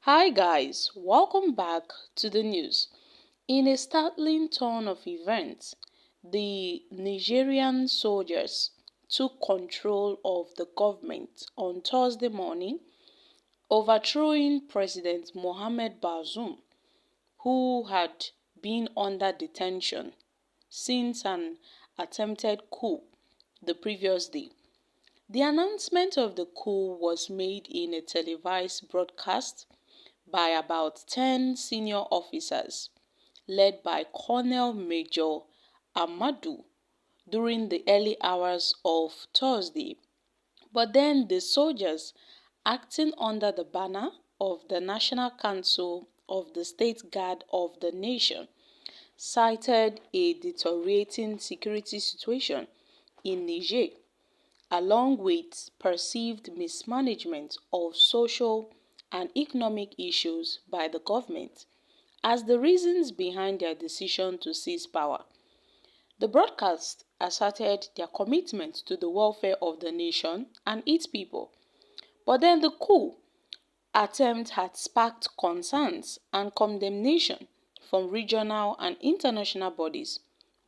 Hi guys, welcome back to the news. In a startling turn of events, the Nigerian soldiers took control of the government on Thursday morning, overthrowing President Mohamed Bazoum, who had been under detention since an attempted coup the previous day. The announcement of the coup was made in a televised broadcast by about 10 senior officers, led by Colonel Major Amadou, during the early hours of Thursday. But then the soldiers, acting under the banner of the National Council of the State Guard of the nation, cited a deteriorating security situation in Niger, along with perceived mismanagement of social and economic issues by the government, as the reasons behind their decision to seize power. The broadcast asserted their commitment to the welfare of the nation and its people, but then the coup attempt had sparked concerns and condemnation from regional and international bodies,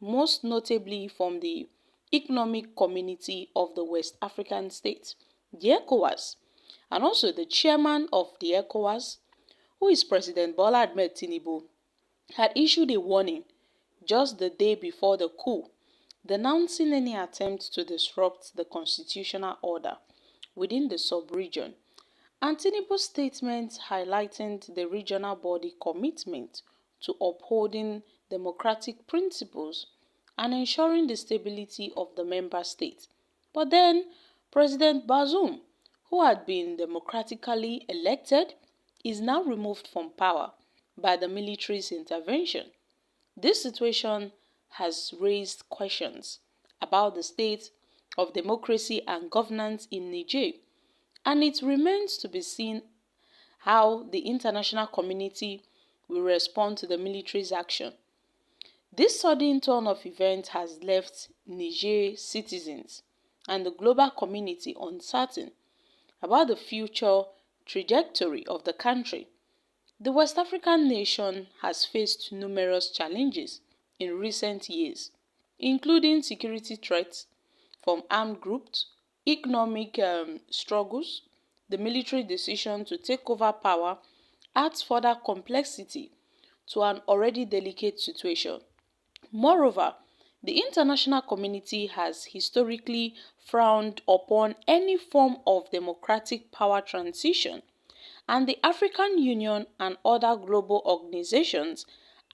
most notably from the Economic Community of the West African States, the ECOWAS, and also the chairman of the ECOWAS, who is President Bola Ahmed Tinubu, had issued a warning just the day before the coup, denouncing any attempt to disrupt the constitutional order within the sub-region. And Tinubu's statement highlighted the regional body commitment to upholding democratic principles and ensuring the stability of the member states. But then, President Bazoum, who had been democratically elected, is now removed from power by the military's intervention. This situation has raised questions about the state of democracy and governance in Niger, and it remains to be seen how the international community will respond to the military's action. This sudden turn of events has left Niger citizens and the global community uncertain about the future trajectory of the country. The West African nation has faced numerous challenges in recent years, including security threats from armed groups, economic struggles. The military decision to take over power adds further complexity to an already delicate situation. Moreover, the international community has historically frowned upon any form of democratic power transition, and the African Union and other global organizations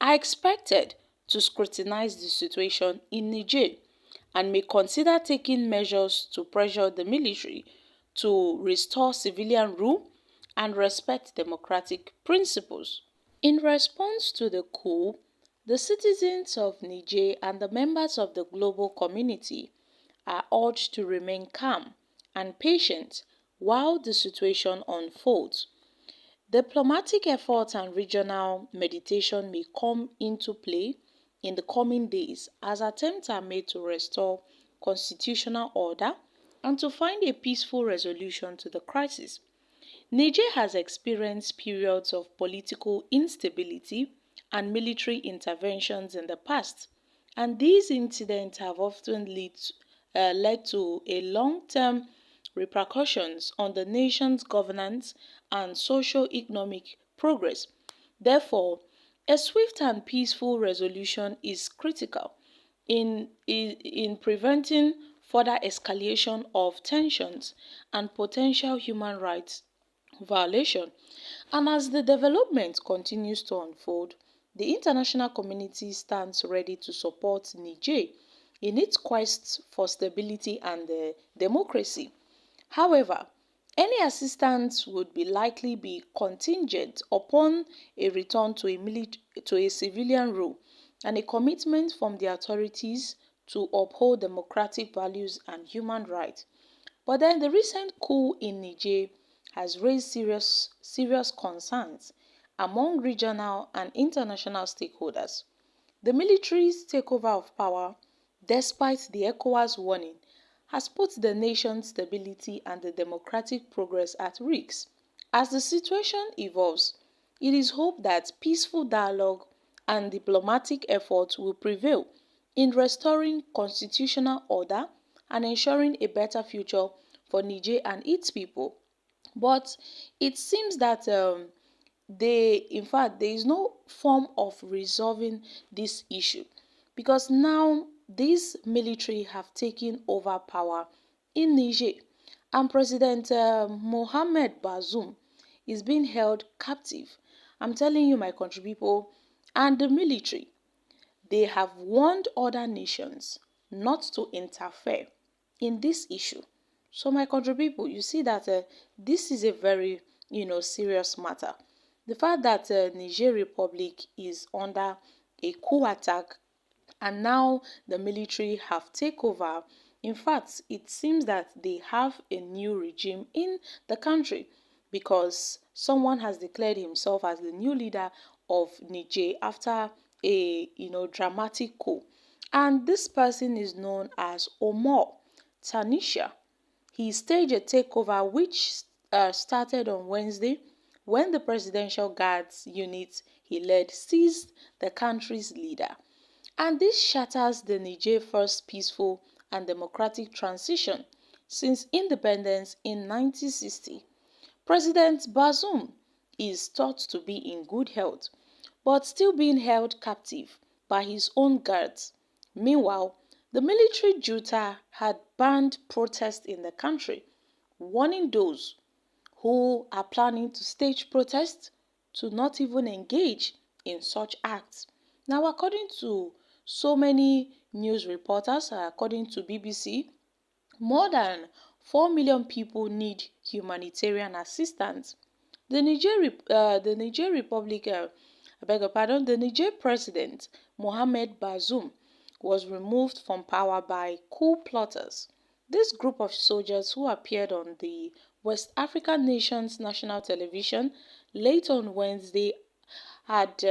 are expected to scrutinize the situation in Niger and may consider taking measures to pressure the military to restore civilian rule and respect democratic principles. In response to the coup, the citizens of Niger and the members of the global community are urged to remain calm and patient while the situation unfolds. Diplomatic efforts and regional mediation may come into play in the coming days as attempts are made to restore constitutional order and to find a peaceful resolution to the crisis. Niger has experienced periods of political instability and military interventions in the past, and these incidents have often led to a long-term repercussions on the nation's governance and socio-economic progress. Therefore, a swift and peaceful resolution is critical in preventing further escalation of tensions and potential human rights violation. And as the development continues to unfold, the international community stands ready to support Niger in its quest for stability and democracy. However, any assistance would be likely be contingent upon a return to a civilian rule and a commitment from the authorities to uphold democratic values and human rights. But then the recent coup in Niger has raised serious concerns among regional and international stakeholders. The military's takeover of power, despite the ECOWAS warning, has put the nation's stability and the democratic progress at risk, As the situation evolves, it is hoped that peaceful dialogue and diplomatic efforts will prevail in restoring constitutional order and ensuring a better future for Niger and its people. But it seems that in fact, there is no form of resolving this issue because now these military have taken over power in Niger, and President Mohamed Bazoum is being held captive. I'm telling you, my country people, and the military, they have warned other nations not to interfere in this issue. So, my country people, you see that this is a very, serious matter. The fact that Niger Republic is under a coup attack and now the military have taken over. In fact, it seems that they have a new regime in the country because someone has declared himself as the new leader of Niger after a dramatic coup. And this person is known as Omar Tanisha. He staged a takeover which started on Wednesday when the Presidential Guards unit he led seized the country's leader. And this shatters the Niger first peaceful and democratic transition since independence in 1960. President Bazoum is thought to be in good health, but still being held captive by his own guards. Meanwhile, the military junta had banned protests in the country, warning those who are planning to stage protests to not even engage in such acts. Now, according to so many news reporters, according to BBC, more than 4 million people need humanitarian assistance. The Niger Republic, I beg your pardon, the Niger president, Mohamed Bazoum, was removed from power by coup plotters. This group of soldiers who appeared on the West African nation's national television late on Wednesday had,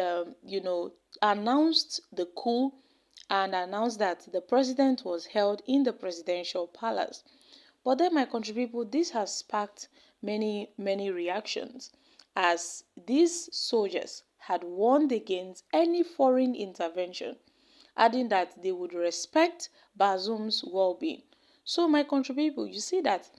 announced the coup and announced that the president was held in the presidential palace. But then, my country people, this has sparked many reactions as these soldiers had warned against any foreign intervention, adding that they would respect Bazoum's well-being. So, my country people, you see that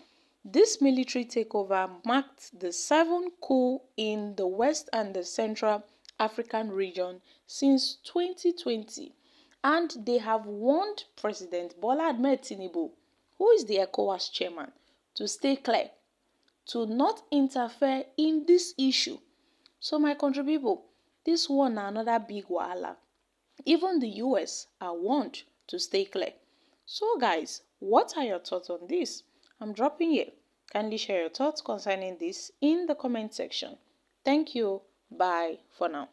this military takeover marked the seventh coup in the West and the Central African region since 2020, and they have warned President Bola Ahmed Tinubu, who is the ECOWAS chairman, to stay clear, to not interfere in this issue. So, my country people, this one another big wahala. Even the US are warned to stay clear. So, guys, what are your thoughts on this? I'm dropping here. Kindly share your thoughts concerning this in the comment section. Thank you. Bye for now.